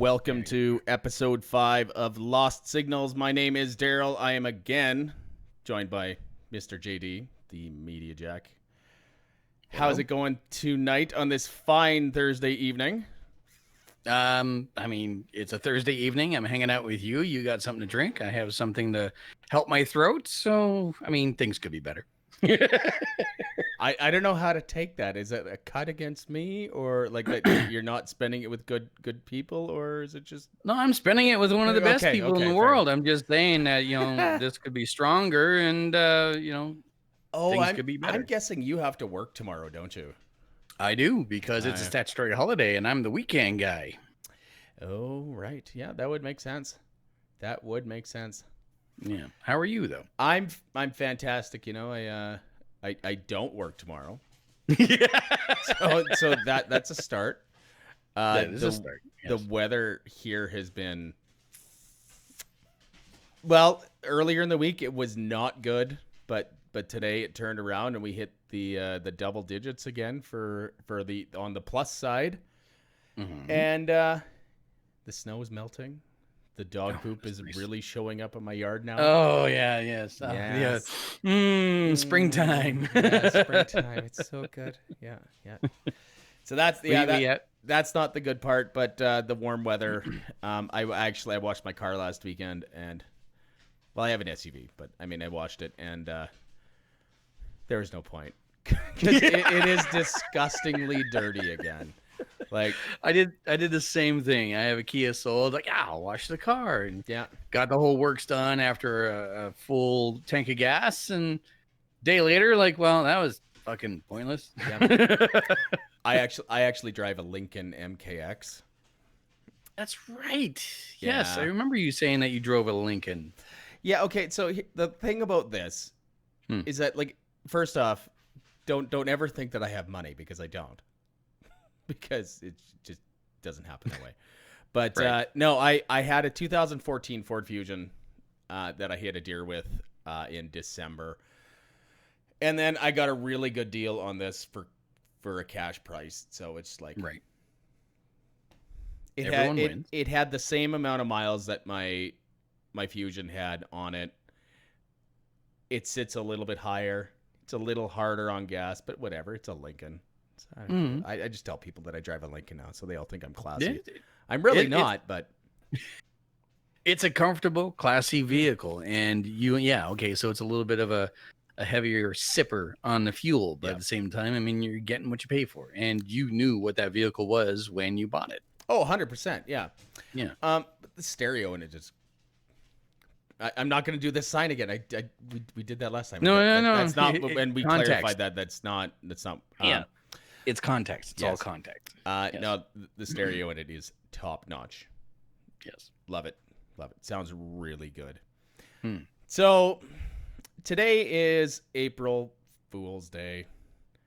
Welcome to episode 5 of Lost Signals. My name is Darrell. I am again joined by Mr. JD, the Media Jack. Hello. How's it going tonight on this fine Thursday evening? I mean, it's a Thursday evening. I'm hanging out with you. You got something to drink. I have something to help my throat. So, I mean, things could be better. I don't know how to take that. Is that a cut against me, or like that you're not spending it with good people, or is it just... No, I'm spending it with one of the best people in the fair. world. I'm just saying that, this could be stronger and, things could be better. I'm guessing you have to work tomorrow, don't you? I do, because it's a statutory holiday and I'm the weekend guy. Oh, right. Yeah, that would make sense. That would make sense. Yeah. How are you, though? I'm fantastic. I don't work tomorrow. Yeah. So that's a start. That is a start. Yes. The weather here has been, well, earlier in the week it was not good, but today it turned around and we hit the double digits again for the on the plus side. Mm-hmm. And the snow is melting. The dog poop is really showing up in my yard now. Oh, yeah, yes. Yes. Springtime. Yeah, springtime. It's so good. Yeah. So that's that's not the good part, but the warm weather. I washed my car last weekend, and well, I have an SUV, but I mean, I washed it, and there was no point because it is disgustingly dirty again. Like I did the same thing. I have a Kia Soul. Like, I'll wash the car, and got the whole works done after a full tank of gas. And day later, like, well, that was fucking pointless. Yeah. I actually drive a Lincoln MKX. That's right. Yeah. Yes, I remember you saying that you drove a Lincoln. Yeah. Okay. So the thing about this is that, like, first off, don't ever think that I have money, because I don't. Because it just doesn't happen that way. But right. No, I had a 2014 Ford Fusion that I hit a deer with in December. And then I got a really good deal on this for a cash price. So it's like... Right. It had the same amount of miles that my Fusion had on it. It sits a little bit higher. It's a little harder on gas, but whatever. It's a Lincoln. I just tell people that I drive a Lincoln now, so they all think I'm classy. I'm really not, but it's a comfortable, classy vehicle, and so it's a little bit of a heavier sipper on the fuel, but at the same time, I mean, you're getting what you pay for, and you knew what that vehicle was when you bought it. Oh, 100%, yeah. Yeah. The stereo in it just... I'm not going to do this sign again. We did that last time. No. That's not, and we clarified that that's not. Yeah. It's context. It's all context. Yes. No, the stereo in it is top notch. Yes. Love it. Sounds really good. So today is April Fool's Day.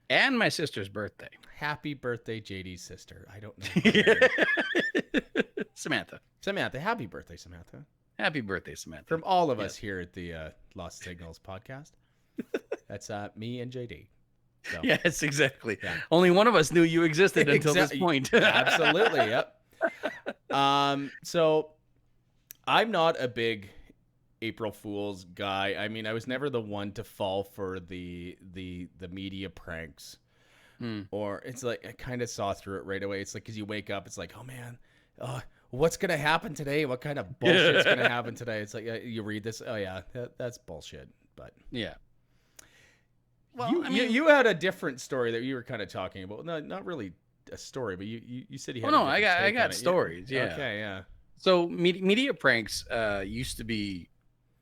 And my sister's birthday. Happy birthday, JD's sister. I don't know. Samantha. Happy birthday, Samantha. Happy birthday, Samantha. From all of us here at the Lost Signals podcast. That's me and JD. So. Yes, exactly. Yeah. Only one of us knew you existed until this point. Absolutely, yep. So I'm not a big April Fool's guy. I mean, I was never the one to fall for the media pranks. Or it's like I kind of saw through it right away. It's like, because you wake up, it's like, oh man, what's gonna happen today? What kind of bullshit's gonna happen today? It's like you read this, oh yeah, that's bullshit. But yeah. Well, you had a different story that you were kind of talking about. No, not really a story, but you said you had. I got stories. Yeah. Okay. Yeah. So media pranks used to be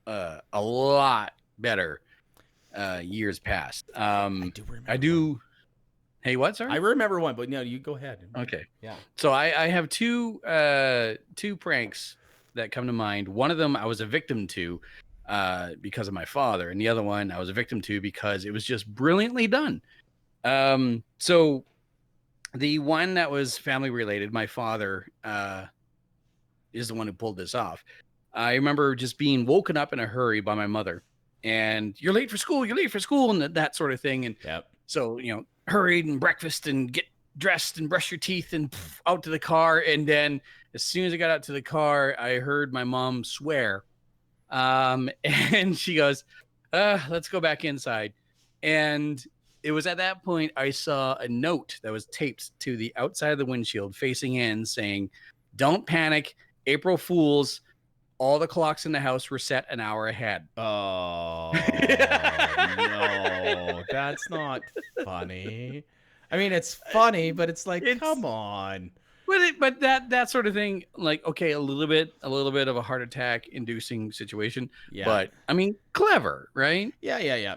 a lot better years past. I do remember. Hey, what, sir? I remember one, but no, you go ahead. Okay. Yeah. So I have two pranks that come to mind. One of them I was a victim to. Because of my father, and the other one I was a victim to because it was just brilliantly done. So the one that was family related, my father is the one who pulled this off. I remember just being woken up in a hurry by my mother, and you're late for school, and that sort of thing. And so, hurried and breakfast and get dressed and brush your teeth and out to the car. And then as soon as I got out to the car, I heard my mom swear. And she goes, let's go back inside. And it was at that point I saw a note that was taped to the outside of the windshield facing in saying, "Don't panic. April Fools. All the clocks in the house were set an hour ahead." Oh, no, that's not funny. I mean, it's funny, but it's like, come on. But that sort of thing, like, okay, a little bit of a heart attack inducing situation. Yeah. But I mean, clever, right? Yeah.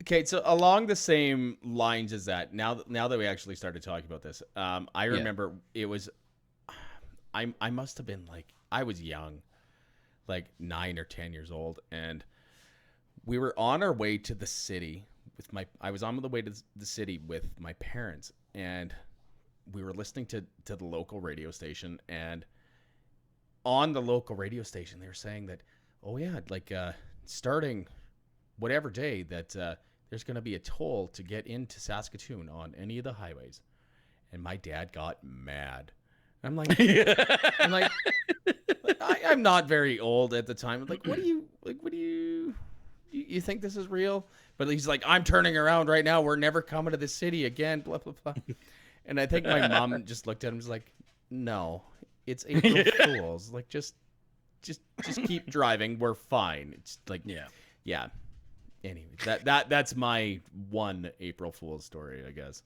Okay, so along the same lines as that, now that we actually started talking about this, I remember it was, I must have been like, I was young, like 9 or 10 years old, and we were on our way to the city I was on the way to the city with my parents, and we were listening to the local radio station, and on the local radio station, they were saying that, oh yeah, like starting whatever day that there's going to be a toll to get into Saskatoon on any of the highways. And my dad got mad. I'm like, I'm not very old at the time. I'm like, what do you think this is real? But he's like, I'm turning around right now. We're never coming to the city again. Blah, blah, blah. And I think my mom just looked at him and was like, no, it's April Fools. Like, just keep driving. We're fine. It's like, yeah. Anyway, that's my one April Fool's story, I guess.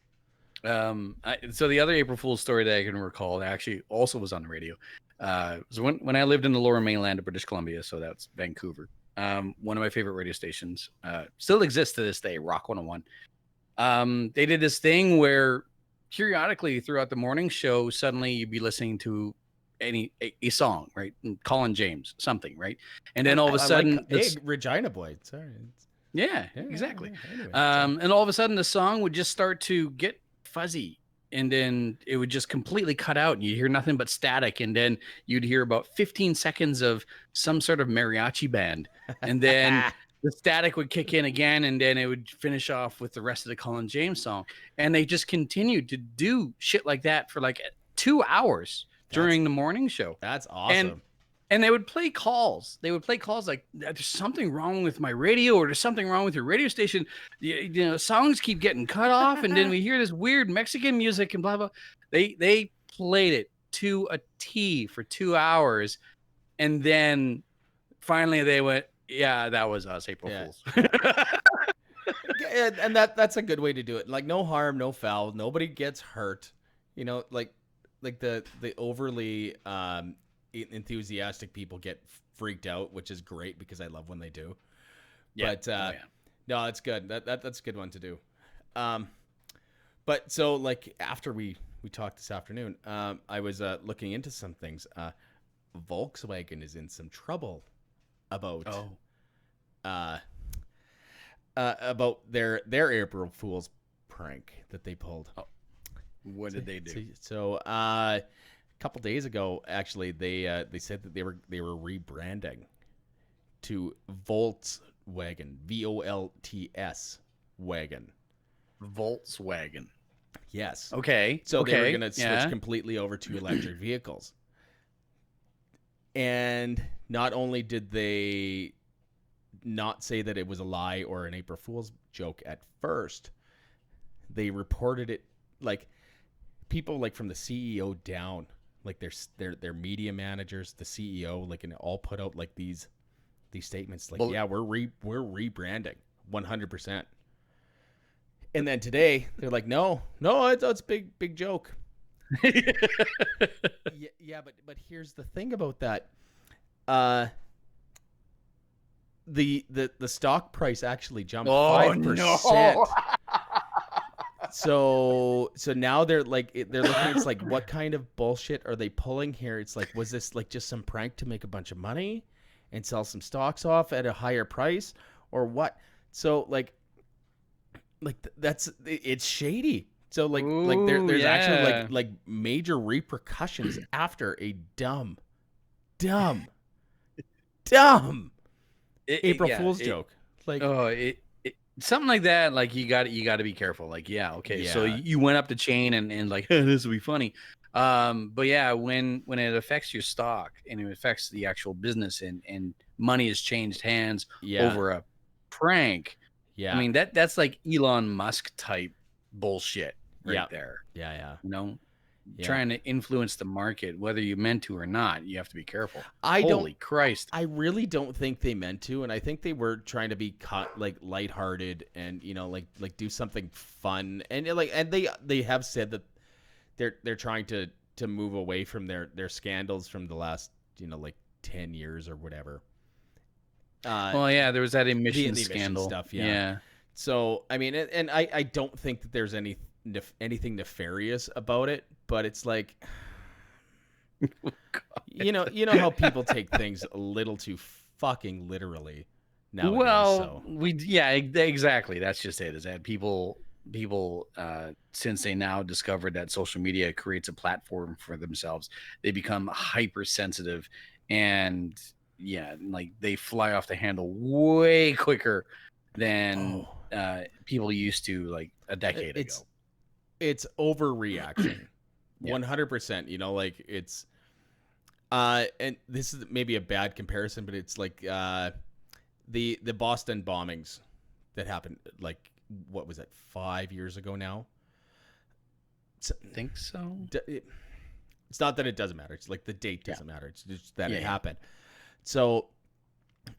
So the other April Fool's story that I can recall that actually also was on the radio. Was when I lived in the Lower Mainland of British Columbia, so that's Vancouver. One of my favorite radio stations still exists to this day, Rock 101. They did this thing where periodically throughout the morning show, suddenly you'd be listening to a song, right? Colin James, something, right? And then all of a sudden, Regina Boy. Sorry. Yeah, exactly. Anyway, and all of a sudden, the song would just start to get fuzzy, and then it would just completely cut out, and you'd hear nothing but static. And then you'd hear about 15 seconds of some sort of mariachi band, and then the static would kick in again, and then it would finish off with the rest of the Colin James song. And they just continued to do shit like that for like 2 hours during the morning show. That's awesome. And they would play calls. They would play calls like, there's something wrong with my radio, or there's something wrong with your radio station. You know, songs keep getting cut off, and then we hear this weird Mexican music and blah, blah. They played it to a T for 2 hours. And then finally they went, yeah, that was us, April Fools. And that's a good way to do it. Like, no harm, no foul. Nobody gets hurt. You know, like the overly enthusiastic people get freaked out, which is great because I love when they do. Yeah. But no, it's good. That's a good one to do. But so like after we talked this afternoon, I was looking into some things. Volkswagen is in some trouble about their April Fool's prank that they pulled. Oh. What did they do? So a couple days ago, actually, they said that they were rebranding to Volkswagen, Volts wagon. Volkswagen. Yes. Okay. So they were going to switch completely over to electric vehicles. And not only did they not say that it was a lie or an April Fool's joke at first, they reported it like people like from the CEO down, like their media managers, the CEO, like, and all put out like these statements like, yeah, we're rebranding 100%. And then today they're like, no, it's big joke. Yeah, but here's the thing about that. The stock price actually jumped 5%. No. So now they're looking. It's like, what kind of bullshit are they pulling here? It's like, was this like just some prank to make a bunch of money and sell some stocks off at a higher price, or what? So it's shady. So there's actually like major repercussions after a dumb April Fool's joke. Like, something like that. Like you got to be careful. Like, yeah, okay. So Yeah. you went up the chain and like, this will be funny. But yeah, when it affects your stock and it affects the actual business and money has changed hands Yeah. over a prank, I Yeah. mean that's like Elon Musk type bullshit right Yeah. there. Yeah. Yeah. You know, Yeah. trying to influence the market, whether you meant to or not. You have to be careful. I don't. Holy Christ! I really don't think they meant to, and I think they were trying to be like lighthearted and like do something fun and they have said that they're trying to move away from their scandals from the last like 10 years or whatever. Well, yeah, there was that emissions The emission scandal. stuff, yeah. Yeah. So I mean, and I don't think that there's anything nefarious about it, but it's like you know how people take things a little too fucking literally nowadays. Well, So exactly. That's just it. Is that people since they now discovered that social media creates a platform for themselves, they become hypersensitive and yeah, like they fly off the handle way quicker than people used to like a decade ago. It's overreaction. Yeah. 100%. Like it's and this is maybe a bad comparison, but it's like the Boston bombings that happened like what was that 5 years ago now? I think so. It's not that it doesn't matter. It's like the date doesn't matter. It's just that it happened. So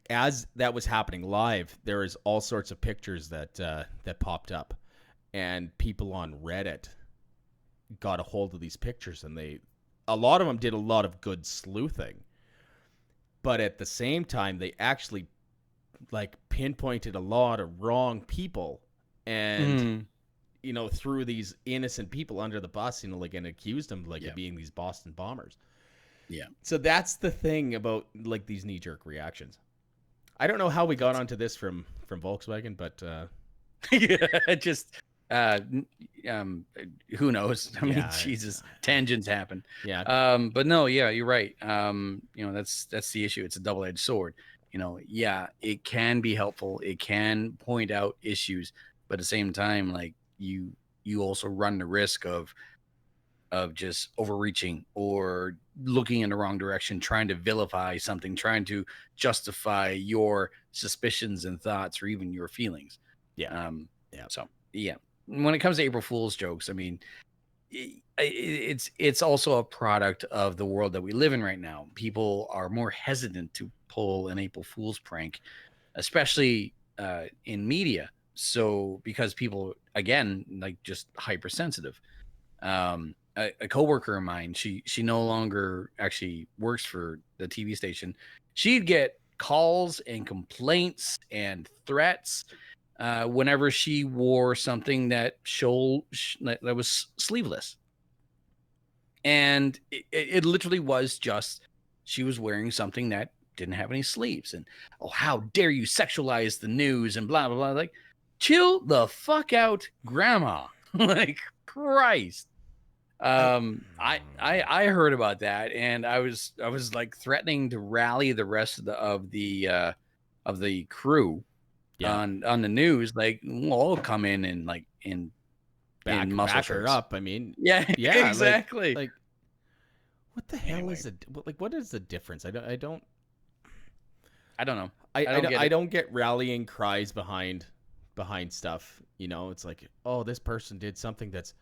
as that was happening live, there is all sorts of pictures that popped up, and people on Reddit got a hold of these pictures, and a lot of them did a lot of good sleuthing, but at the same time, they actually like pinpointed a lot of wrong people and threw these innocent people under the bus, like and accused them of being these Boston bombers. Yeah. So that's the thing about like these knee-jerk reactions. I don't know how we got onto this from Volkswagen, but yeah, just who knows? I mean, Jesus, tangents happen. Yeah. But no, yeah, you're right. That's the issue. It's a double-edged sword. Yeah, it can be helpful. It can point out issues, but at the same time, like you also run the risk of just overreaching or looking in the wrong direction, trying to vilify something, trying to justify your suspicions and thoughts or even your feelings. Yeah. So yeah, when it comes to April Fool's jokes, I mean, it's also a product of the world that we live in right now. People are more hesitant to pull an April Fool's prank, especially in media. So because people, again, like just hypersensitive. A coworker of mine, she no longer actually works for the TV station. She'd get calls and complaints and threats whenever she wore something that was sleeveless. And it literally was just she was wearing something that didn't have any sleeves. And oh, how dare you sexualize the news and blah blah blah. Like, chill the fuck out, grandma. Like, Christ. I heard about that, and I was like threatening to rally the rest of the crew on the news, like we'll all come in and like in muscle shirts. Her up. I mean, yeah, exactly. Like what the hell is it? Like, what is the difference? I don't know. I don't get rallying cries behind stuff. It's like, oh, this person did something that's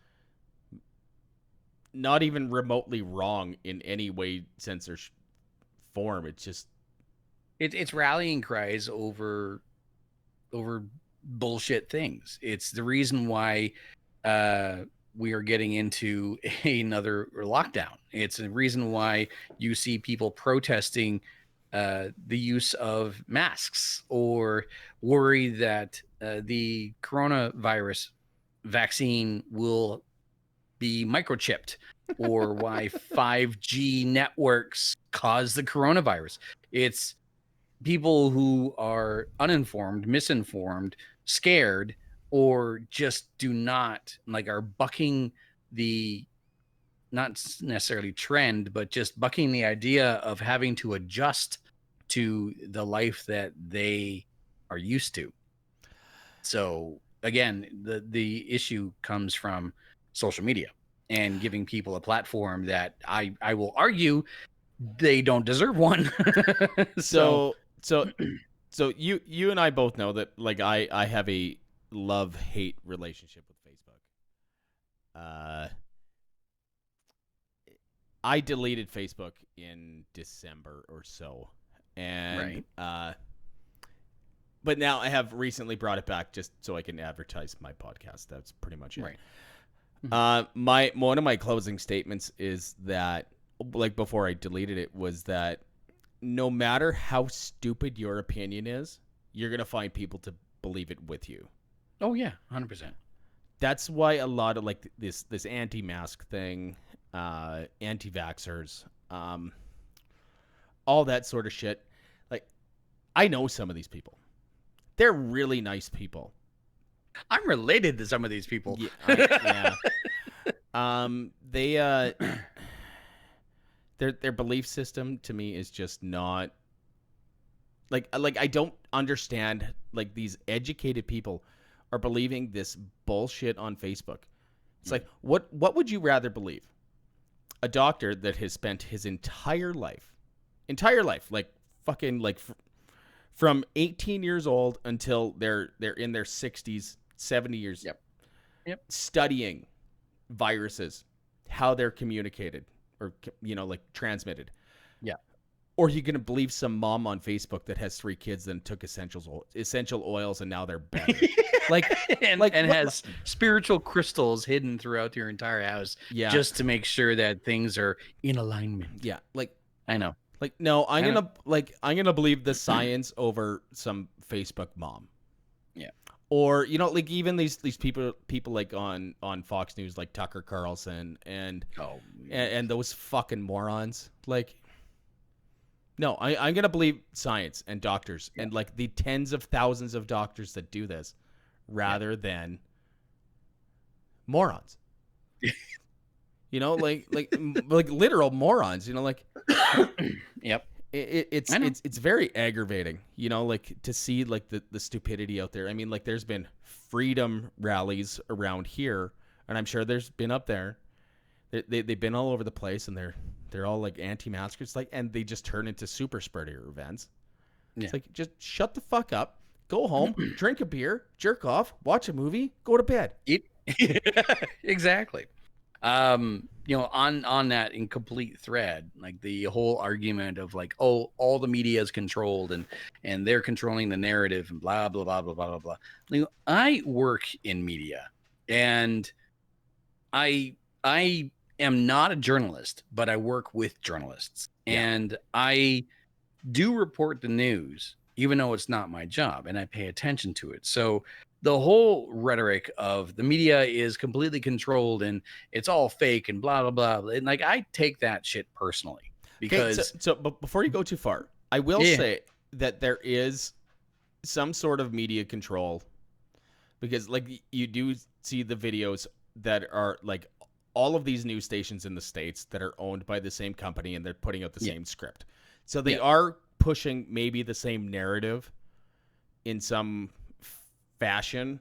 not even remotely wrong in any way, sense, or form. It's just it's rallying cries over bullshit things. It's the reason why we are getting into another lockdown. It's a reason why you see people protesting the use of masks or worry that the coronavirus vaccine will be microchipped, or why 5G networks cause the coronavirus. It's people who are uninformed, misinformed, scared, or just do not are bucking the not necessarily trend, but just bucking the idea of having to adjust to the life that they are used to. So again, the issue comes from social media and giving people a platform that I will argue they don't deserve one. So you and I both know that like I have a love-hate relationship with Facebook. I deleted Facebook in December or so, and but now I have recently brought it back just so I can advertise my podcast. That's pretty much it. Right. One of my closing statements is that, like before I deleted it, was that no matter how stupid your opinion is, you're gonna find people to believe it with you. Oh yeah, 100%. That's why a lot of like this anti-mask thing, anti-vaxxers, all that sort of shit. Like, I know some of these people. They're really nice people. I'm related to some of these people. Yeah. They their belief system to me is just not like I don't understand. Like, these educated people are believing this bullshit on Facebook. It's like, what would you rather believe? A doctor that has spent his entire life, like fucking like from 18 years old until they're in their 60s, 70 years, Yep. studying viruses, how they're communicated or, like transmitted. Yeah. Or you gonna believe some mom on Facebook that has 3 kids and took essential oils and now they're better? and has spiritual crystals hidden throughout your entire house, just to make sure that things are in alignment. Yeah, like I know. Like, no, I'm gonna believe the science over some Facebook mom. Yeah. Or, like even these people like on Fox News, like Tucker Carlson and those fucking morons. Like, no, I'm gonna believe science and doctors and like the tens of thousands of doctors that do this, rather than morons. Like literal morons. Like. Yep. It's very aggravating, like to see like the stupidity out there. I mean, like there's been freedom rallies around here, and I'm sure there's been up there. They've been all over the place, and they're all like anti-maskers, like, and they just turn into super spreader events. It's like, just shut the fuck up, go home, drink a beer, jerk off, watch a movie, go to bed. Exactly. On that incomplete thread, like the whole argument of like, oh, all the media is controlled and they're controlling the narrative and blah, blah, blah, blah, blah, blah, blah. I work in media, and I am not a journalist, but I work with journalists, and I do report the news, even though it's not my job, and I pay attention to it. So the whole rhetoric of the media is completely controlled and it's all fake and blah, blah, blah. And like, I take that shit personally because. But before you go too far, I will say that there is some sort of media control, because like you do see the videos that are like all of these news stations in the States that are owned by the same company, and they're putting out the same script. So they are pushing maybe the same narrative in some fashion,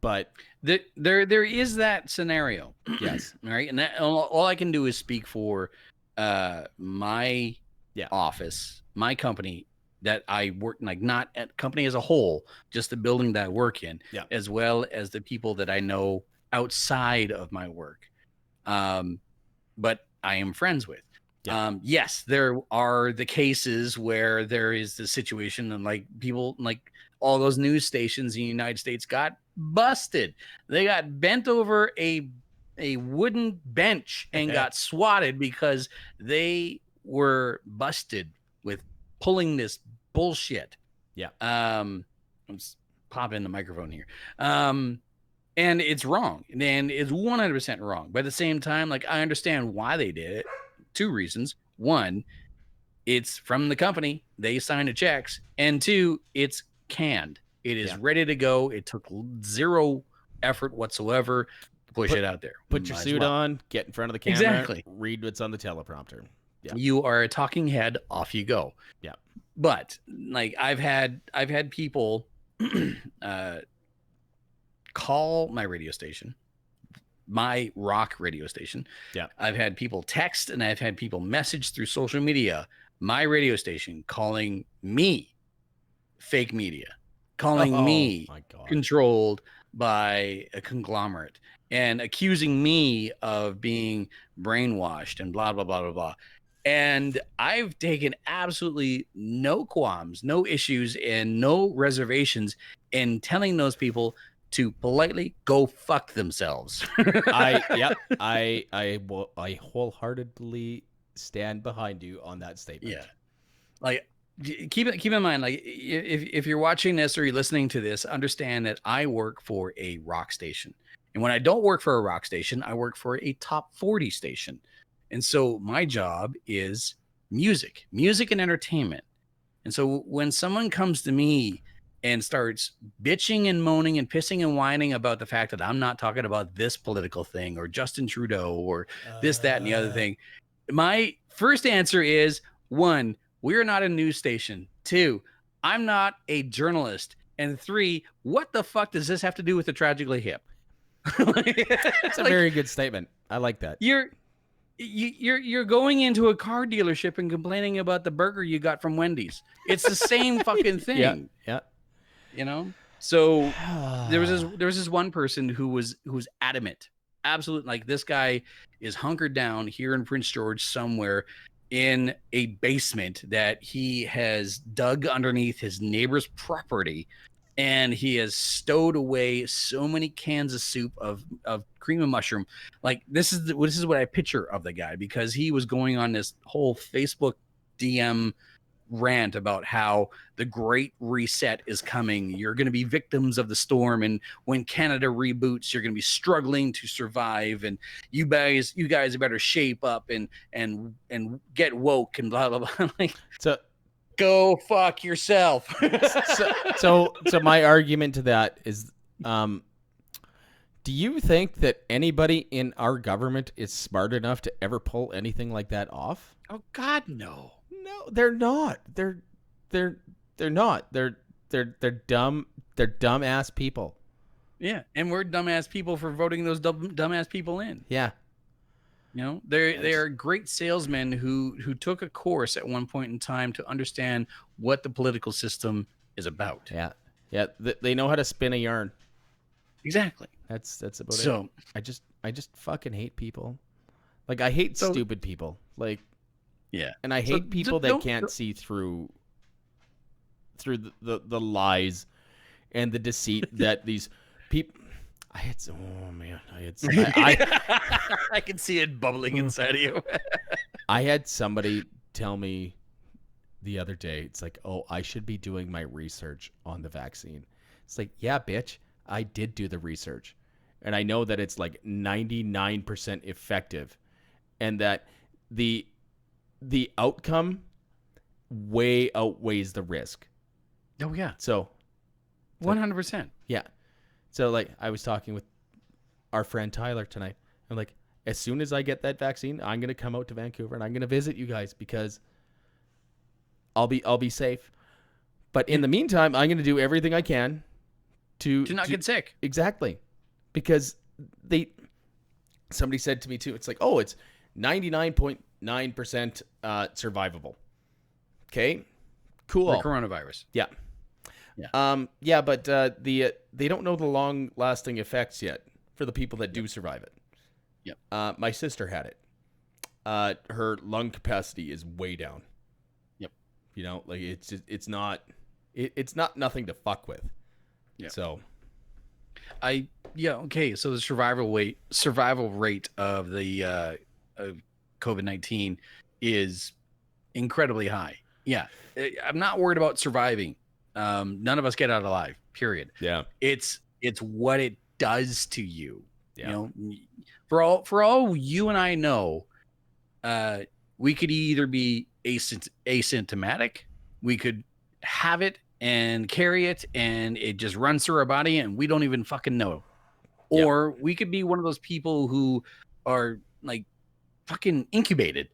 but there is that scenario. Yes. Right. And that all I can do is speak for my office, my company that I work, like not at company as a whole, just the building that I work in, as well as the people that I know outside of my work, but I am friends with. Yes, there are the cases where there is the situation and like people, like all those news stations in the United States got busted. They got bent over a wooden bench and got swatted because they were busted with pulling this bullshit. I'm just popping the microphone here. And it's wrong, and it's 100% wrong. But at the same time, like, I understand why they did it. 2 reasons. 1, it's from the company. They signed the checks. And 2, it's canned. It is ready to go. It took 0 effort whatsoever to push it out there. Put your suit on, get in front of the camera, read what's on the teleprompter. You are a talking head, off you go. Yeah. But like I've had people call my radio station, my rock radio station. Yeah. I've had people text and I've had people message through social media, my radio station, calling me fake media, calling me my God. controlled by a conglomerate and accusing me of being brainwashed and blah, blah, blah, blah, blah. And I've taken absolutely no qualms, no issues, and no reservations in telling those people to politely go fuck themselves. I wholeheartedly stand behind you on that statement. Yeah. Like, keep in mind, like, if you're watching this or you're listening to this, understand that I work for a rock station. And when I don't work for a rock station, I work for a top 40 station. And so my job is music and entertainment. And so when someone comes to me and starts bitching and moaning and pissing and whining about the fact that I'm not talking about this political thing or Justin Trudeau or this, that, and the other thing, my first answer is, one, we're not a news station. Two, I'm not a journalist. And three, what the fuck does this have to do with the Tragically Hip? It's a very good statement. I like that. You're going into a car dealership and complaining about the burger you got from Wendy's. It's the same fucking thing. Yeah. You know? So there was this one person who was adamant. Absolutely, like, this guy is hunkered down here in Prince George somewhere in a basement that he has dug underneath his neighbor's property, and he has stowed away so many cans of soup of cream and mushroom. Like, this is what I picture of the guy, because he was going on this whole Facebook DM rant about how the Great Reset is coming. You're going to be victims of the storm, and when Canada reboots, you're going to be struggling to survive, and you guys better shape up and get woke and blah blah blah. Like, so go fuck yourself. so my argument to that is, do you think that anybody in our government is smart enough to ever pull anything like that off? Oh God, no. No, they're not. They're not. They're dumb. They're dumbass people. Yeah, and we're dumbass people for voting those dumbass people in. Yeah. You know, they are great salesmen who took a course at one point in time to understand what the political system is about. Yeah. Yeah, they know how to spin a yarn. Exactly. That's about it. So I just fucking hate people. Like, I hate stupid people. Like, yeah. And I hate people that can't see through the lies and the deceit that these people. I can see it bubbling inside of you. I had somebody tell me the other day, it's like, oh, I should be doing my research on the vaccine. It's like, yeah, bitch, I did do the research. And I know that it's like 99% effective, and that the outcome way outweighs the risk. Oh yeah. So 100%. Yeah. So, like, I was talking with our friend Tyler tonight. I'm like, as soon as I get that vaccine, I'm going to come out to Vancouver and I'm going to visit you guys, because I'll be safe. But in the meantime, I'm going to do everything I can to not get sick. Exactly. Because somebody said to me too, it's like, oh, it's 99.9% survivable. Okay, cool. For coronavirus. Yeah. Yeah, but they don't know the long-lasting effects yet for the people that do survive it. Yep. My sister had it. Her lung capacity is way down. Yep. You know, like, it's not nothing to fuck with. Yeah. So okay. So the survival rate of the of COVID-19 is incredibly high. Yeah. I'm not worried about surviving. None of us get out alive, period. Yeah. It's what it does to you. Yeah. You know, for all you and I know, we could either be asymptomatic, we could have it and carry it and it just runs through our body and we don't even fucking know. Or we could be one of those people who are like fucking incubated.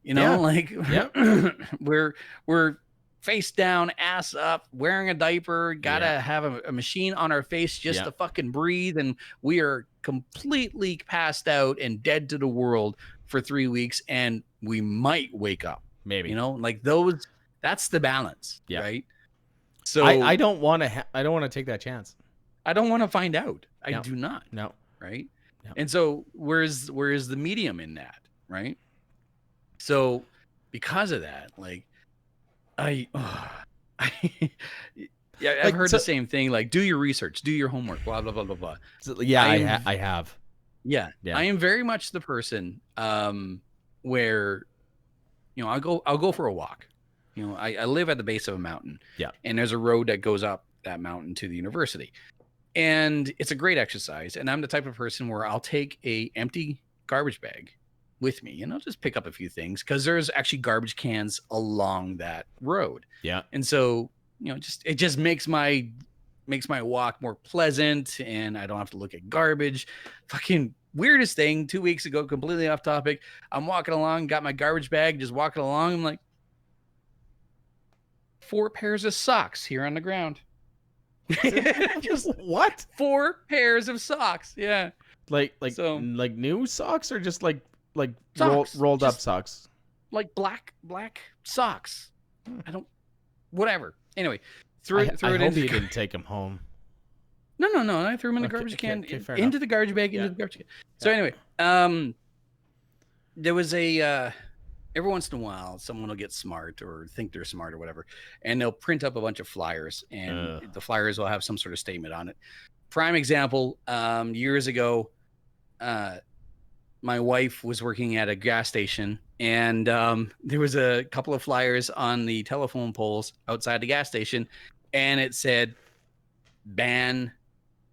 You know, like we're face down, ass up, wearing a diaper, gotta have a machine on our face just to fucking breathe. And we are completely passed out and dead to the world for 3 weeks. And we might wake up. Maybe. You know, like those, that's the balance, right? So I don't want to, I don't want to take that chance. I don't want to find out. I do not. No. Right. No. And so where's the medium in that? Right. So because of that, like, I've heard the same thing. Like, do your research, do your homework, blah, blah, blah, blah, blah. So, yeah, I have. Yeah. I am very much the person where, you know, I'll go for a walk. You know, I live at the base of a mountain. Yeah. And there's a road that goes up that mountain to the university. And it's a great exercise. And I'm the type of person where I'll take a empty garbage bag with me and I'll just pick up a few things because there's actually garbage cans along that road. Yeah. And so, you know, it just makes my walk more pleasant and I don't have to look at garbage. Fucking weirdest thing, 2 weeks ago, completely off topic. I'm walking along, got my garbage bag, just walking along. I'm like, 4 pairs of socks here on the ground. Just what? 4 pairs of socks. Yeah. Like new socks or just like socks. rolled up socks? Like black socks. I don't, whatever. Anyway, threw it I hope into. you didn't take them home. No. I threw them in the garbage can, into the garbage bag, into the garbage can. So anyway, there was every once in a while, someone will get smart or think they're smart or whatever, and they'll print up a bunch of flyers, and the flyers will have some sort of statement on it. Prime example, years ago, my wife was working at a gas station, and there was a couple of flyers on the telephone poles outside the gas station, and it said, ban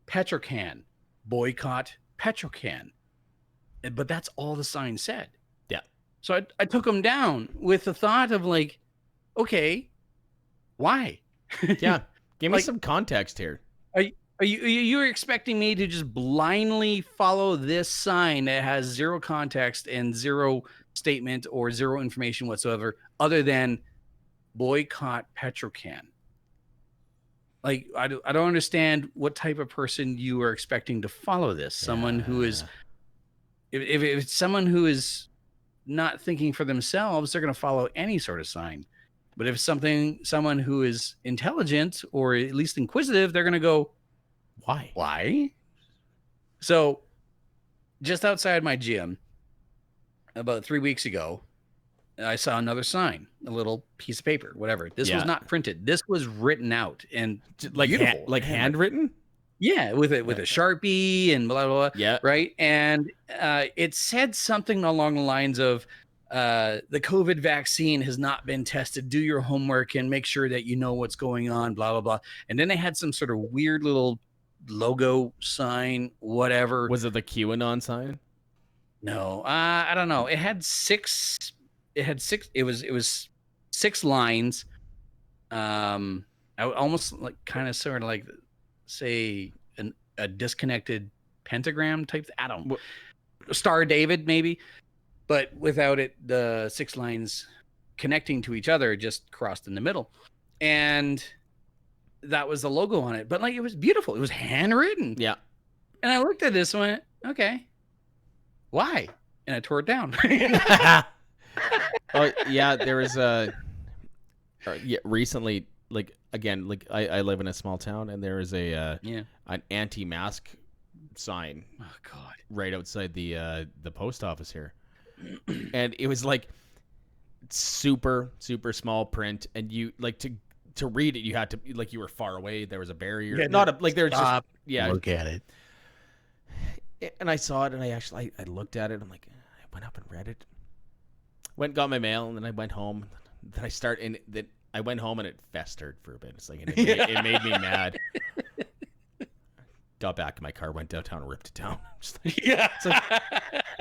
Petrocan, boycott Petrocan. But that's all the sign said. Yeah. So I took them down with the thought of like, okay, why? Yeah. Give me some context here. Are you expecting me to just blindly follow this sign that has zero context and zero statement or zero information whatsoever other than boycott Petrocan? Like, I don't understand what type of person you are expecting to follow this. Someone who is, if it's someone who is not thinking for themselves, they're going to follow any sort of sign. But if someone who is intelligent or at least inquisitive, they're going to go, Why? So just outside my gym, about 3 weeks ago, I saw another sign, a little piece of paper, whatever. This was not printed. This was written out and like beautiful. Like handwritten? Yeah, with a Sharpie and blah, blah, blah. Yeah. Right. And it said something along the lines of, the COVID vaccine has not been tested. Do your homework and make sure that you know what's going on, blah, blah, blah. And then they had some sort of weird little logo sign, whatever. Was it the QAnon sign? No, I don't know. It had six. It was 6 lines. I would almost like kind of sort of like say a disconnected pentagram type. I don't know. Star David maybe, but without it, the 6 lines connecting to each other just crossed in the middle, and that was the logo on it. But like, it was beautiful. It was handwritten. Yeah. And I looked at this and went, okay, why? And I tore it down. Oh yeah, there was recently, like, again, like I live in a small town, and there is an anti-mask sign. Oh God! Right outside the post office here, and it was like super small print, and you like to read it, you had to, like, you were far away. There was a barrier. Yeah, not a, like there was just look at it. And I saw it, and I looked at it. I'm like, I went up and read it. Went and got my mail, and then I went home. Then I went home, and it festered for a bit. It's like, and it made me mad. Got back in my car, went downtown, and ripped it down. Just like, it's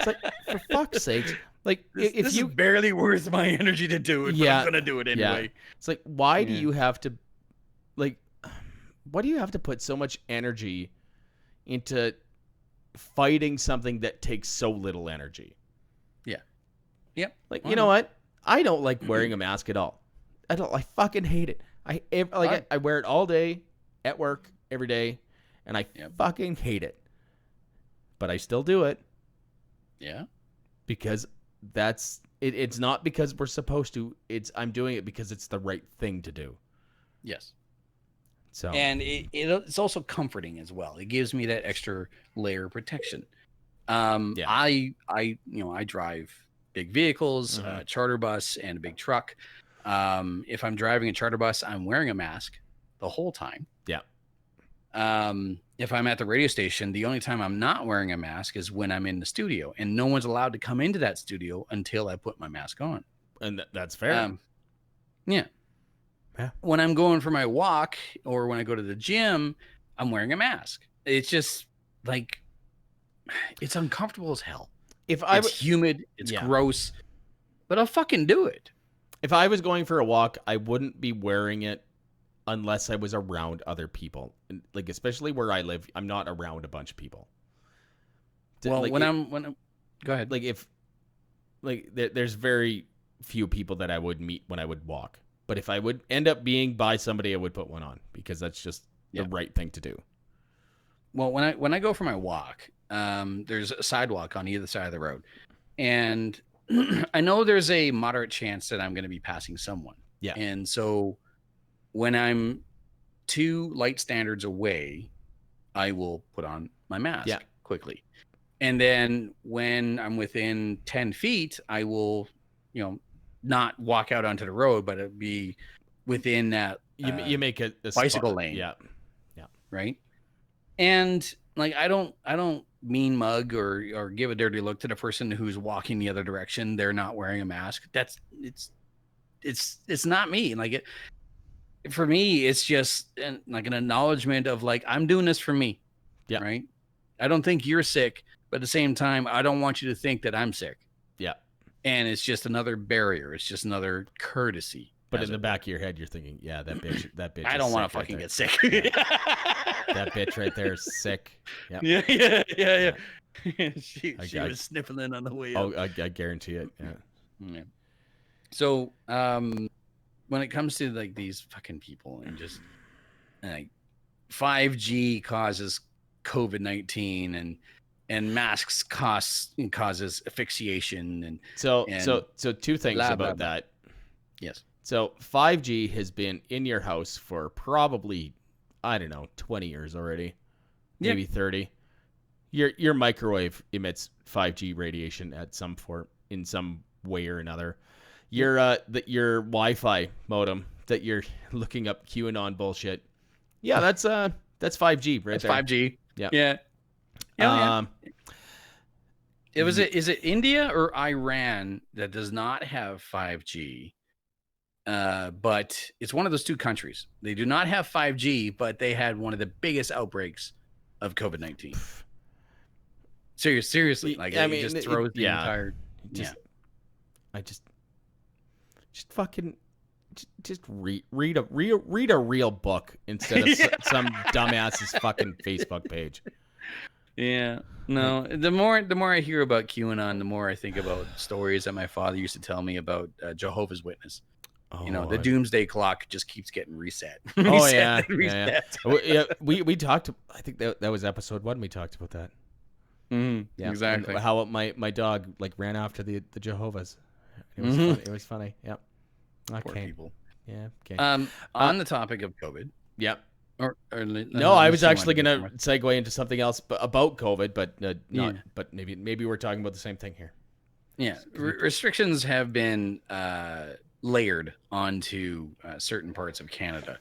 like for fuck's sake, like if this is barely worth my energy to do it, but I'm gonna do it anyway. Yeah. It's like, why do you have to, like, why do you have to put so much energy into fighting something that takes so little energy? Yeah. Yep. Like, you know what? I don't like wearing a mask at all. I fucking hate it. I wear it all day at work every day, and I fucking hate it. But I still do it. Yeah. Because that's it. It's not because we're supposed to. I'm doing it because it's the right thing to do. Yes. So, and it's also comforting as well. It gives me that extra layer of protection. I drive big vehicles, charter bus and a big truck. If I'm driving a charter bus, I'm wearing a mask the whole time. Yeah. If I'm at the radio station, the only time I'm not wearing a mask is when I'm in the studio, and no one's allowed to come into that studio until I put my mask on. And that's fair. Yeah. When I'm going for my walk or when I go to the gym, I'm wearing a mask. It's just like, it's uncomfortable as hell. It's humid, it's gross, but I'll fucking do it. If I was going for a walk, I wouldn't be wearing it unless I was around other people. Like, especially where I live, I'm not around a bunch of people. Well, like, when I'm go ahead. Like there's very few people that I would meet when I would walk. But if I would end up being by somebody, I would put one on because that's just the right thing to do. Well, when I go for my walk, there's a sidewalk on either side of the road, and I know there's a moderate chance that I'm going to be passing someone. Yeah. And so when I'm 2 light standards away, I will put on my mask quickly. And then when I'm within 10 feet, I will, not walk out onto the road, but it'd be within that you make a bicycle lane. Yeah. Right. And like, I don't mean mug or give a dirty look to the person who's walking the other direction. They're not wearing a mask. It's not me. Like, for me, it's just like an acknowledgement of like, I'm doing this for me. Yeah. Right. I don't think you're sick, but at the same time, I don't want you to think that I'm sick. Yeah. And it's just another barrier. It's just another courtesy. But in the back of your head, you're thinking, that bitch. I don't want to fucking get sick. That bitch right there is sick. Yep. Yeah. she was sniffling on the way up. Oh, I guarantee it. Yeah. So, when it comes to like these fucking people and just like 5G causes COVID-19 and masks causes asphyxiation and so 2 things blah, about blah, blah. that. Yes. So 5G has been in your house for probably, I don't know, 20 years already, maybe 30. Your microwave emits 5G radiation in some way or another. Your Wi-Fi modem that you're looking up QAnon bullshit. Yeah, that's 5G right there. That's 5G. Yeah. Is it India or Iran that does not have 5G? But it's one of those 2 countries. They do not have 5G, but they had one of the biggest outbreaks of COVID-19. Seriously, like it just throws the entire. I just fucking read a real book instead of some dumbass's fucking Facebook page. Yeah. No, the more I hear about QAnon, the more I think about stories that my father used to tell me about Jehovah's Witness. The doomsday clock just keeps getting reset. Reset. We talked. I think that was episode 1. We talked about that. Yeah, exactly. And how my dog like ran after the Jehovah's. It was funny. It was funny. Yep. Okay. Poor people. Yeah. Okay. On the topic of COVID. Yep. No, I was actually gonna segue into something else about COVID, but not. But maybe we're talking about the same thing here. Yeah, restrictions have been layered onto certain parts of Canada.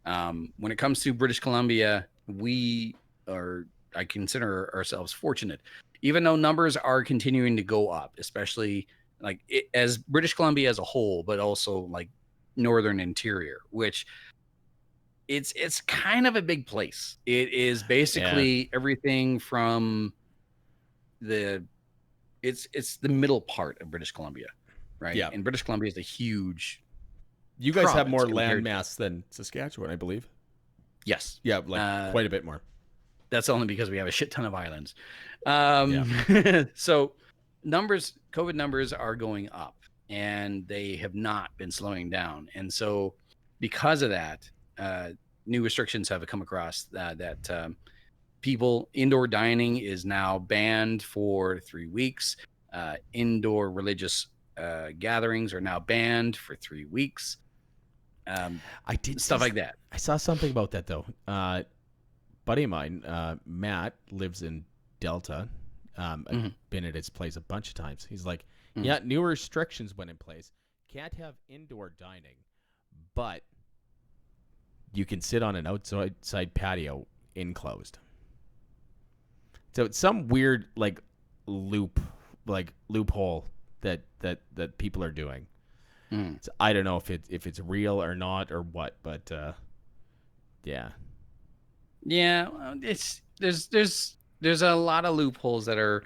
When it comes to British Columbia, I consider ourselves fortunate, even though numbers are continuing to go up, especially as British Columbia as a whole, but also like Northern Interior, which it's kind of a big place. It is basically everything from it's the middle part of British Columbia, right? Yeah. And British Columbia is a huge. You guys have more land mass than Saskatchewan, I believe. Yes. Yeah, quite a bit more. That's only because we have a shit ton of islands. So COVID numbers are going up. and they have not been slowing down. And so because of that, new restrictions have come across that people indoor dining is now banned for 3 weeks. Indoor religious gatherings are now banned for 3 weeks. I did stuff like that. I saw something about that though. Buddy of mine, Matt, lives in Delta. I've been at his place a bunch of times. He's like, yeah, new restrictions went in place. Can't have indoor dining, but you can sit on an outside patio enclosed. So it's some weird loophole that people are doing. So I don't know if it's real or not or what, but yeah. It's there's a lot of loopholes that are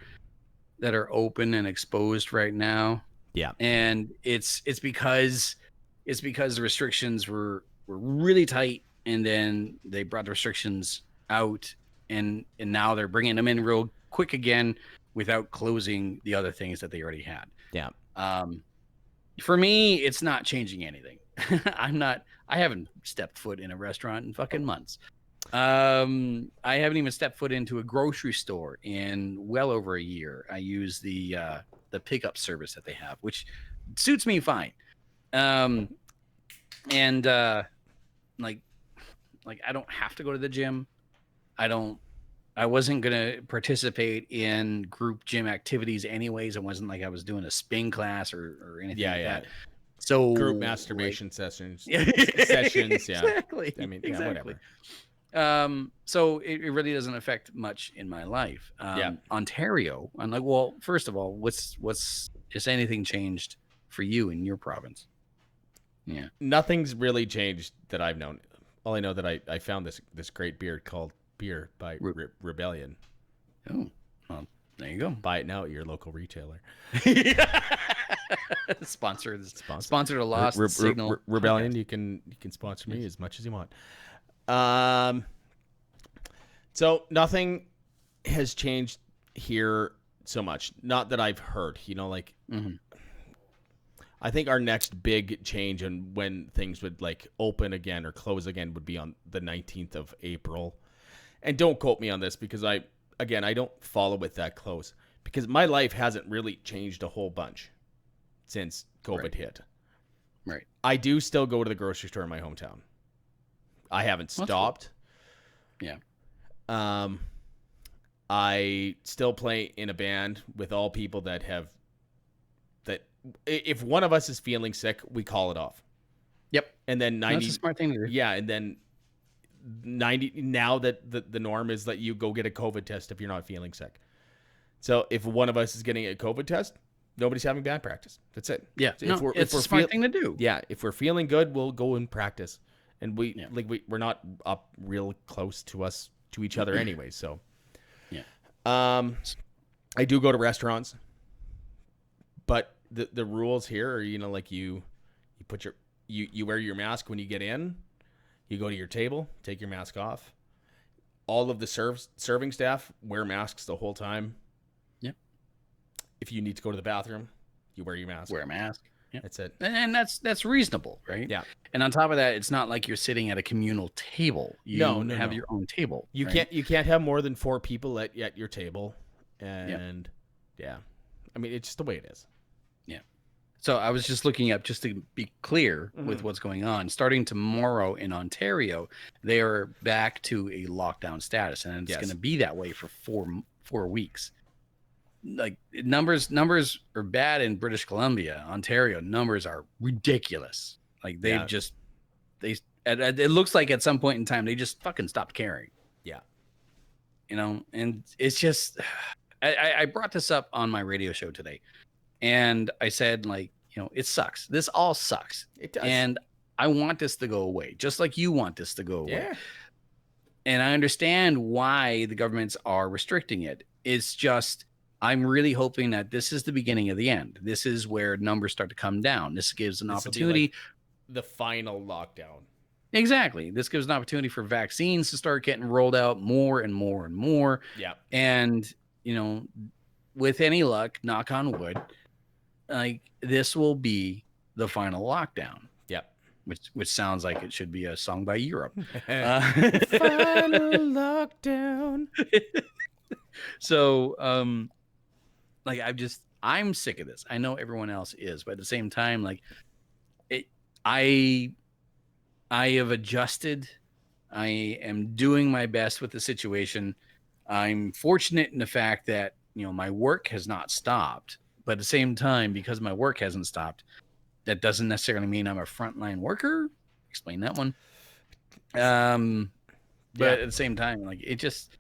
open and exposed right now. Yeah, and it's because the restrictions were really tight, and then they brought the restrictions out, and now they're bringing them in real quick again without closing the other things that they already had. Yeah. For me, it's not changing anything. I haven't stepped foot in a restaurant in fucking months. I haven't even stepped foot into a grocery store in well over a year. I use the pickup service that they have, which suits me fine. Like I don't have to go to the gym. I wasn't going to participate in group gym activities anyways. It wasn't like I was doing a spin class or anything like that. So group masturbation sessions. Sessions, yeah. Exactly. I mean, exactly. Whatever. So it really doesn't affect much in my life. Ontario, I'm like, well, first of all, has anything changed for you in your province? Yeah. Nothing's really changed that I've known. All I know that I found this great beer called Beer by Rebellion. Oh, well, there you go. Buy it now at your local retailer. Sponsored a Lost Signal Rebellion. Podcast. You can sponsor me as much as you want. So nothing has changed here so much. Not that I've heard. I think our next big change and when things would open again or close again would be on the 19th of April. And don't quote me on this because I don't follow it that close because my life hasn't really changed a whole bunch since COVID hit. Right. I do still go to the grocery store in my hometown. I haven't stopped. Cool. Yeah. I still play in a band with all people that if one of us is feeling sick, we call it off. Yep. And then 90. That's a smart thing to do. Yeah, and then 90 now that the norm is that you go get a COVID test if you're not feeling sick. So if one of us is getting a COVID test, nobody's having band practice. That's it. Yeah. So it's a smart thing to do. Yeah. If we're feeling good, we'll go and practice. And we're not up real close to each other anyway. So yeah. I do go to restaurants, but the rules here are, you put you wear your mask when you get in, you go to your table, take your mask off. All of the serving staff wear masks the whole time. Yep. If you need to go to the bathroom, you wear your mask. Wear a mask. Yeah. That's it. And that's reasonable, right? Yeah. And on top of that, it's not like you're sitting at a communal table. You have your own table. You can't have more than 4 people at your table. And yeah. I mean, it's just the way it is. Yeah. So I was just looking up just to be clear with what's going on. Starting tomorrow in Ontario, they are back to a lockdown status, and it's going to be that way for 4 weeks. Like numbers are bad in British Columbia. Ontario numbers are ridiculous. Like it looks like at some point in time they just fucking stopped caring. Yeah. And it's just I brought this up on my radio show today, and I said it sucks. This all sucks. It does. And I want this to go away, just like you want this to go away. Yeah. And I understand why the governments are restricting it. It's just I'm really hoping that this is the beginning of the end. This is where numbers start to come down. This gives an opportunity. The final lockdown. Exactly. This gives an opportunity for vaccines to start getting rolled out more and more and more. Yeah. And, with any luck, knock on wood, like this will be the final lockdown. Yep. Which sounds like it should be a song by Europe. Final lockdown. So, like I'm sick of this. I know everyone else is, but at the same time, like I have adjusted. I am doing my best with the situation. I'm fortunate in the fact that, my work has not stopped, but at the same time, because my work hasn't stopped, that doesn't necessarily mean I'm a frontline worker. Explain that one. But at the same time, like it just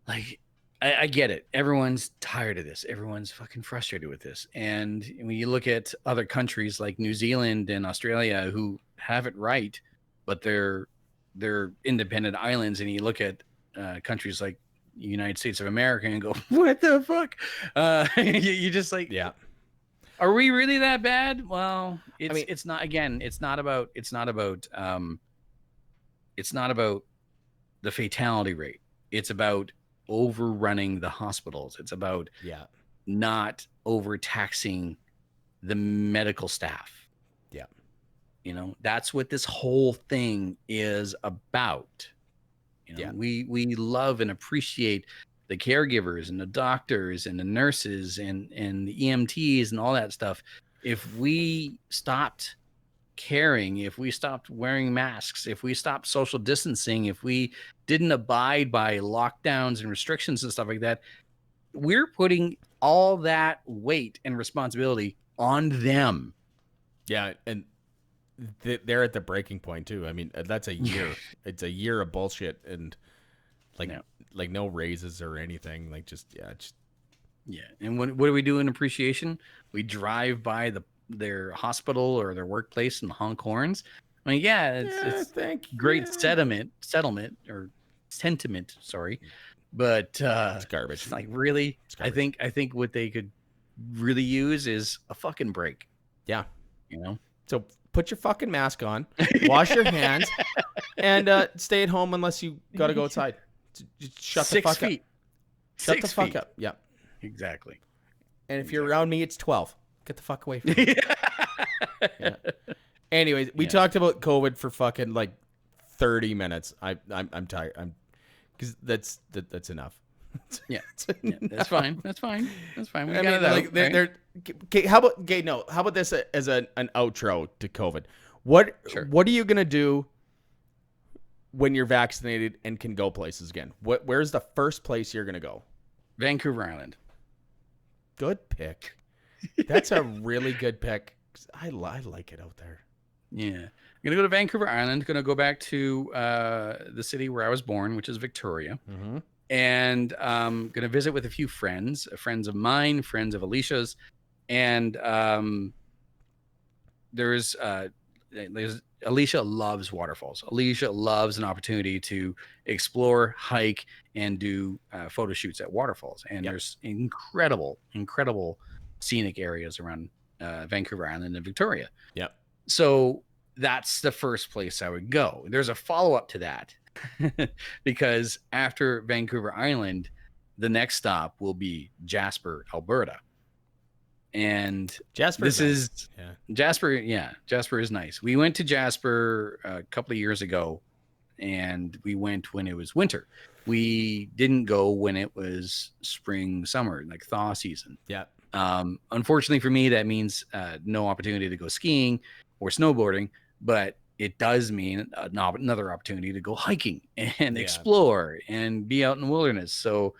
like I get it. Everyone's tired of this. Everyone's fucking frustrated with this. And when you look at other countries like New Zealand and Australia who have it right, but they're independent islands, and you look at countries like the United States of America and go, what the fuck? You just like, Yeah. Are we really that bad? Well, it's not. Again, it's not about the fatality rate. It's about overrunning the hospitals. It's about not overtaxing the medical staff. Yeah. That's what this whole thing is about. We love and appreciate the caregivers and the doctors and the nurses and the EMTs and all that stuff. If we stopped caring, if we stopped wearing masks, if we stopped social distancing, if we didn't abide by lockdowns and restrictions and stuff like that, we're putting all that weight and responsibility on them. Yeah, and they're at the breaking point too. I mean, that's a year. It's a year of bullshit, and like no raises or anything. Like yeah. And what do we do in appreciation? We drive by their hospital or their workplace and honk horns. I mean, it's great settlement or sentiment. Sorry, but it's garbage. It's like really, I think what they could really use is a fucking break. Yeah, So put your fucking mask on, wash your hands, and stay at home unless you got to go outside. Just shut the fuck up. Shut the fuck up. Yeah, exactly. And if you're around me, it's 12. Get the fuck away from me. Yeah. Anyways, we talked about COVID for fucking like 30 minutes. I'm tired. Because that's enough. That's fine. That's fine. We got it out, right? Okay, how about this as an outro to COVID? What are you gonna do when you're vaccinated and can go places again? Where's the first place you're gonna go? Vancouver Island. Good pick. That's a really good pick. I like it out there. Yeah. I'm gonna go to Vancouver Island. Gonna go back to the city where I was born, which is Victoria. Mm-hmm. And going to visit with a few friends of mine, friends of Alicia's. And there's Alicia loves waterfalls. Alicia loves an opportunity to explore, hike, and do photo shoots at waterfalls. And there's incredible scenic areas around Vancouver Island and Victoria. Yep. So that's the first place I would go. There's a follow-up to that. Because after Vancouver Island, the next stop will be Jasper, Alberta. And Jasper is nice. We went to Jasper a couple of years ago, and we went when it was winter. We didn't go when it was spring, summer, like thaw season. Yeah. Unfortunately for me, that means no opportunity to go skiing or snowboarding, but it does mean another opportunity to go hiking and explore and be out in the wilderness. So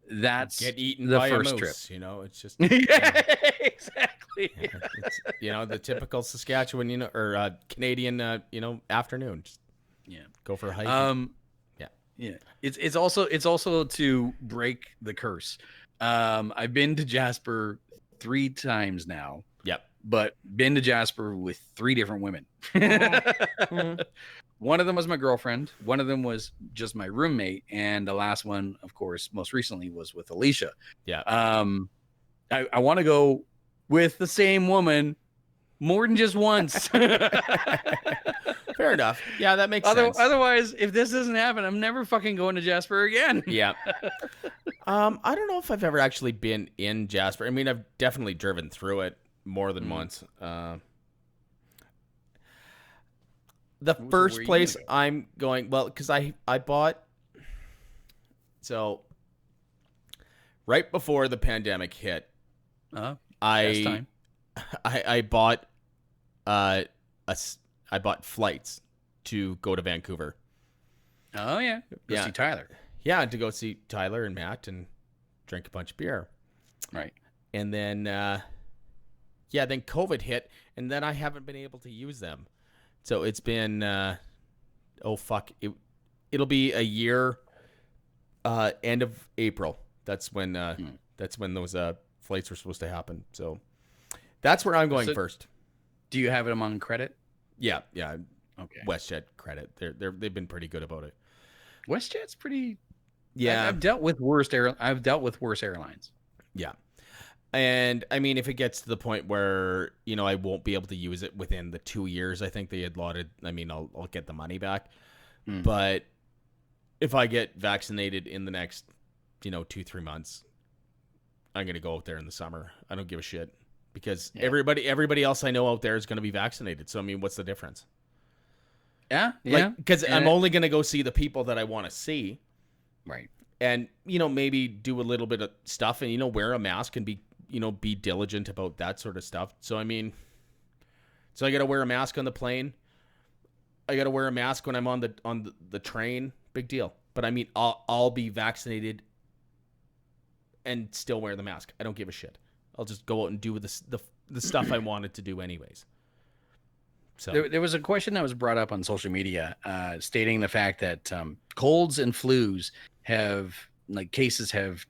that's get eaten the by first a moose, trip. It's just exactly. It's, the typical Saskatchewan, or Canadian, afternoon. Just, go for a hike. Yeah. It's also to break the curse. I've been to Jasper 3 times now. Yep. But been to Jasper with 3 different women. Mm-hmm. One of them was my girlfriend. One of them was just my roommate. And the last one, of course, most recently was with Alicia. Yeah. I want to go with the same woman more than just once. Fair enough. Yeah, that makes sense. Otherwise, if this doesn't happen, I'm never fucking going to Jasper again. Yeah. I don't know if I've ever actually been in Jasper. I mean, I've definitely driven through it more than once. The first place I'm going, well, because I bought, so right before the pandemic hit, I bought I bought flights to go to Vancouver. Oh yeah, go see Tyler. Yeah, to go see Tyler and Matt and drink a bunch of beer. Right. And then then COVID hit, and then I haven't been able to use them. So it's been it'll be a year end of April. That's when those flights were supposed to happen. So that's where I'm going first. Do you have them on credit? Yeah. Okay. WestJet credit. They've been pretty good about it. WestJet's pretty. Yeah. I've dealt with worse airlines. Yeah. And I mean, if it gets to the point where, I won't be able to use it within the 2 years, I think they had allotted, I mean, I'll get the money back. But if I get vaccinated in the next, 2-3 months, I'm going to go out there in the summer. I don't give a shit because everybody else I know out there is going to be vaccinated. So, I mean, what's the difference? Yeah. Because I'm only going to go see the people that I want to see. Right. And, maybe do a little bit of stuff and, wear a mask and be diligent about that sort of stuff. So, I mean, I got to wear a mask on the plane. I got to wear a mask when I'm on the train. Big deal. But I mean, I'll be vaccinated and still wear the mask. I don't give a shit. I'll just go out and do the stuff I wanted to do anyways. So there was a question that was brought up on social media stating the fact that colds and flus cases have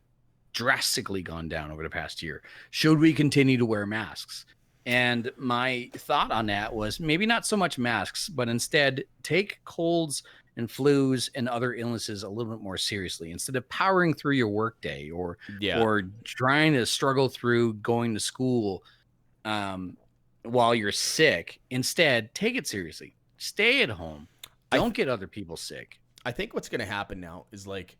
drastically gone down over the past year. Should we continue to wear masks? And my thought on that was maybe not so much masks, but instead take colds and flus and other illnesses a little bit more seriously. Instead of powering through your workday or trying to struggle through going to school while you're sick, instead take it seriously. Stay at home. Don't get other people sick. I think what's going to happen now is like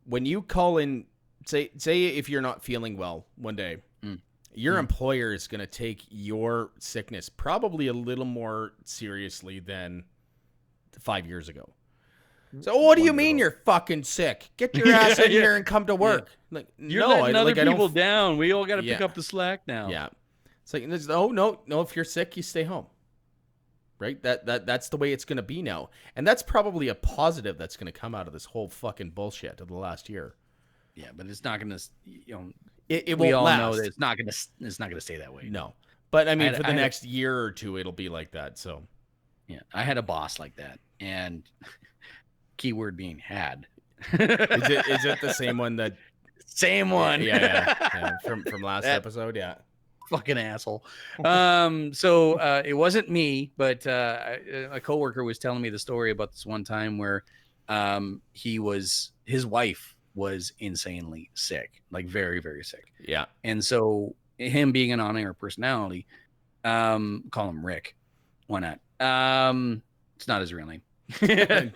when you call in, say if you're not feeling well one day, your employer is going to take your sickness probably a little more seriously than 5 years ago. So what do you mean you're fucking sick? Get your ass in here and come to work. Like, you're letting other people down. We all got to pick up the slack now. Yeah. It's like, no. If you're sick, you stay home. Right? That's the way it's going to be now. And that's probably a positive that's going to come out of this whole fucking bullshit of the last year. Yeah, but it's not going to, it we won't all last. know that it's not going to stay that way. No. But I mean, for the next year or two, it'll be like that. So, yeah, I had a boss like that, and keyword being had. Is it the same one that? Same one. Yeah. From last episode. Yeah. Fucking asshole. So it wasn't me, but a coworker was telling me the story about this one time where his wife was insanely sick, like very, very sick. Yeah. And so him being an on-air personality, call him Rick. Why not? It's not his real name.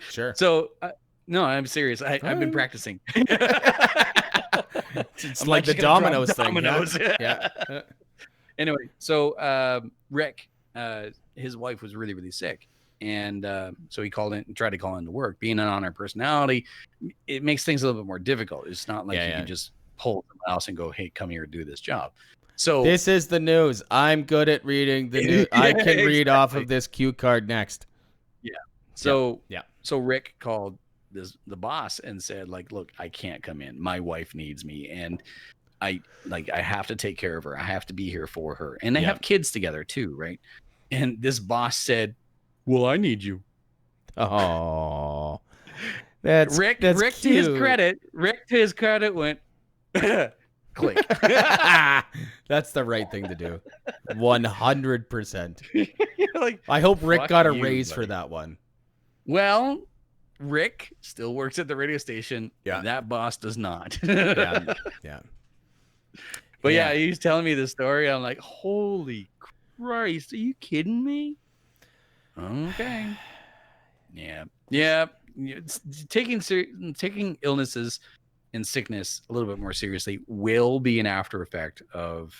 Sure. So no, I'm serious. I've been practicing. It's like the Domino's thing. Yeah. Anyway, so Rick, his wife was really, really sick. And so he called in and tried to call into work. Being an on-air personality, it makes things a little bit more difficult. It's not like you can just pull the mouse and go, hey, come here and do this job. So this is the news. I'm good at reading the news. I can read off of this cue card next. Yeah. So So Rick called the boss and said, like, look, I can't come in. My wife needs me. And I have to take care of her. I have to be here for her. And they have kids together too, right? And this boss said, well, I need you. Oh, that's Rick. That's Rick cute. Rick to his credit went click. That's the right thing to do. 100%. Like, I hope Rick got a you, raise buddy. for that one. Well, Rick still works at the radio station. Yeah. That boss does not. Yeah. But yeah, he was telling me the story. I'm like, holy Christ, are you kidding me? Okay. Yeah. Taking illnesses and sickness a little bit more seriously will be an after effect of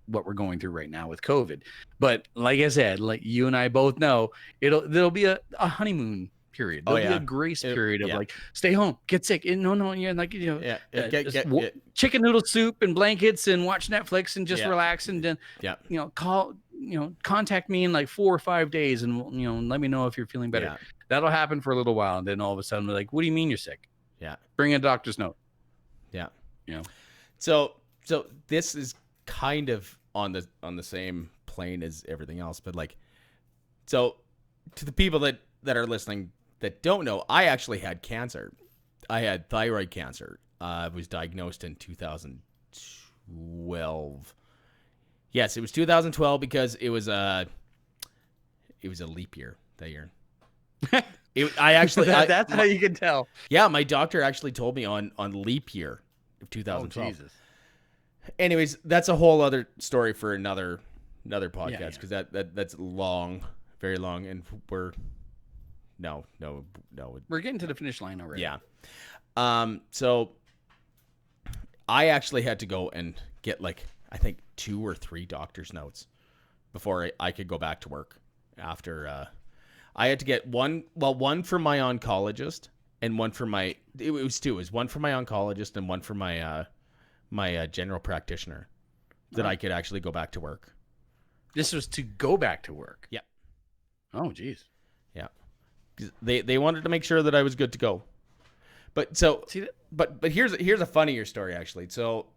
what we're going through right now with COVID. But like I said, like you and I both know, there'll be a honeymoon period. There'll be a grace period of like, stay home, get sick. And no, yeah, like, you know, chicken noodle soup and blankets and watch Netflix and just relax and then, you know, contact me in like 4 or 5 days and, you know, let me know if you're feeling better. That'll happen for a little while. And then all of a sudden we're like, what do you mean you're sick? Yeah. Bring a doctor's note. Yeah. You know, so this is kind of on the same plane as everything else, but like, so to the people that are listening that don't know, I actually had cancer. I had thyroid cancer. I was diagnosed in 2012. Yes, it was 2012 because it was a leap year that year. That's how you can tell. Yeah, my doctor actually told me on leap year of 2012. Oh, Jesus. Anyways, that's a whole other story for another podcast because that's long, very long, and we're getting to the finish line already. Yeah. So I actually had to go and get like I think 2 or 3 doctor's notes before I could go back to work. After I had to get one for my oncologist and one for my it was 2. It was one for my oncologist and one for my my general practitioner that I could actually go back to work. This was to go back to work. Yeah. Oh, geez. Yeah. They wanted to make sure that I was good to go. But so, but here's a funnier story actually. So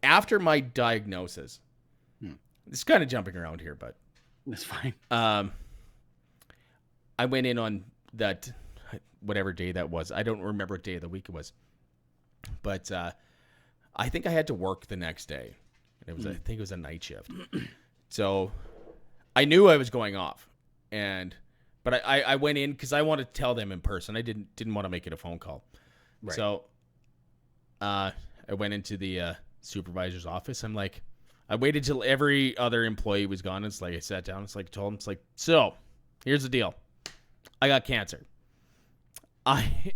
after my diagnosis, it's kind of jumping around here, but that's fine. I went in on that whatever day that was. I don't remember what day of the week it was. But I think I had to work the next day. It was I think it was a night shift. So I knew I was going off, but I went in because I wanted to tell them in person. I didn't want to make it a phone call. Right. So I went into the supervisor's office. I'm like, I waited till every other employee was gone. It's like I sat down. It's like I told him, it's like, so here's the deal. I got cancer.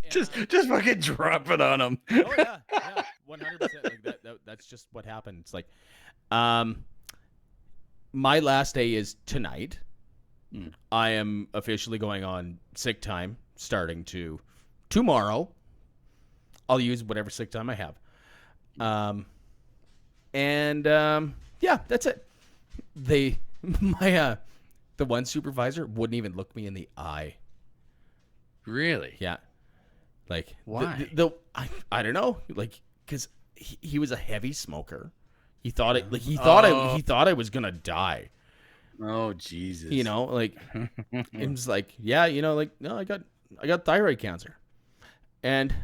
Just fucking drop it on them. Oh yeah, 100%. Like that's just what happened. It's like, my last day is tonight. I am officially going on sick time starting tomorrow. I'll use whatever sick time I have. Yeah, that's it. The one supervisor wouldn't even look me in the eye. Really? Yeah. Like why? I don't know. Like because he was a heavy smoker. He thought it. Like he thought I was gonna die. Oh Jesus! You know, like it was like, yeah, you know, like no, I got thyroid cancer, and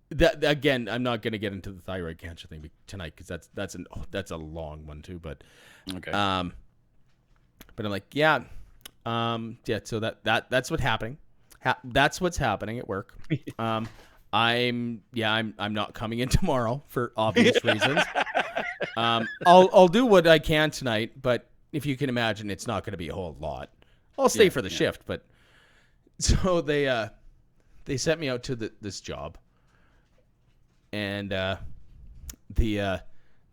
that again, I'm not gonna get into the thyroid cancer thing tonight because that's a long one too. But okay. But I'm like, yeah. So that's what's happening. That's what's happening at work. I'm not coming in tomorrow for obvious reasons. I'll do what I can tonight, but if you can imagine, it's not going to be a whole lot. I'll stay for the shift, but so they sent me out to this job, and the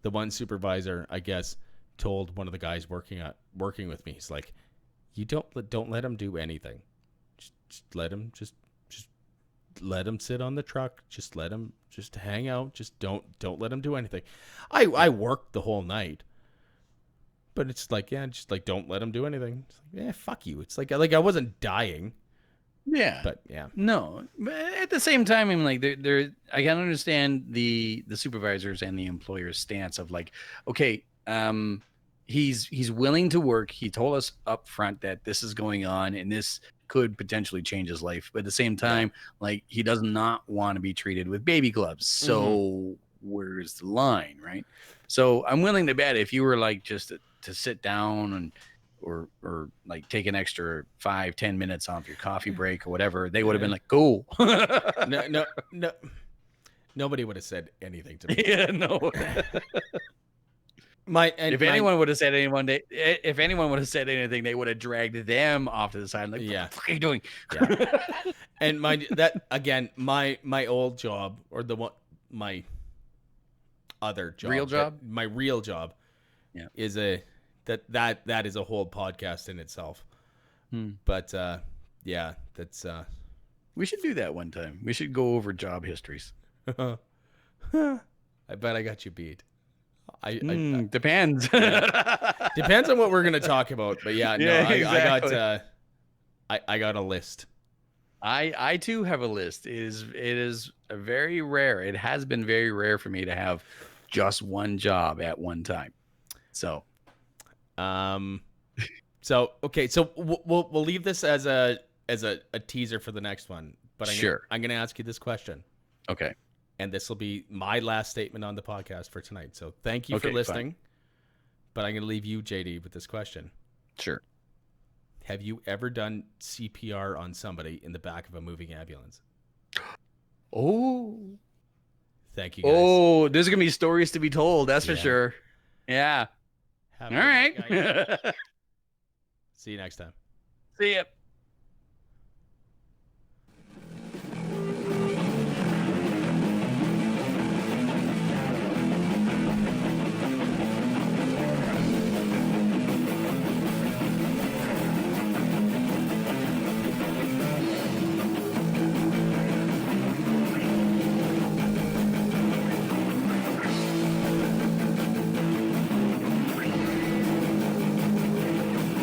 one supervisor, I guess, told one of the guys working with me, he's like, you don't let him do anything. Just let him let him sit on the truck. Just let him just hang out. Just don't let him do anything. I worked the whole night, but it's like, yeah, just like don't let him do anything. It's like, yeah, fuck you. It's like I wasn't dying. Yeah, but yeah, no. But at the same time, I'm like, I can understand the supervisors and the employer's stance of like, okay, he's willing to work. He told us up front that this is going on and this could potentially change his life. But at the same time, like he does not want to be treated with baby gloves. So where's the line, right? So I'm willing to bet if you were like just to sit down and or like take an extra 5-10 minutes off your coffee break or whatever, they would have been like, cool. No. Nobody would have said anything to me. Yeah, no. If anyone would have said anything, they would have dragged them off to the side. Like, what the fuck are you doing? Yeah. And mind that again, my old job or the one my other job, Real job? my real job, Yeah. is that is a whole podcast in itself. But yeah, that's We should do that one time. We should go over job histories. I bet I got you beat. Depends. Depends on what we're gonna talk about, but yeah, no, Yeah, I exactly. got I got a list. I too have a list. It is a very rare. It has been very rare for me to have just one job at one time. So, So okay, so we'll leave this as a teaser for the next one. But I'm gonna ask you this question, okay. and this will be my last statement on the podcast for tonight. So thank you for Okay, listening. fine. But I'm gonna leave you, JD, with this question. Sure. Have you ever done CPR on somebody in the back of a moving ambulance? Oh. Thank you, guys. Oh, there's gonna be stories to be told. That's for Yeah. sure. Yeah. Have All a good right. night, guys. See you next time. See ya.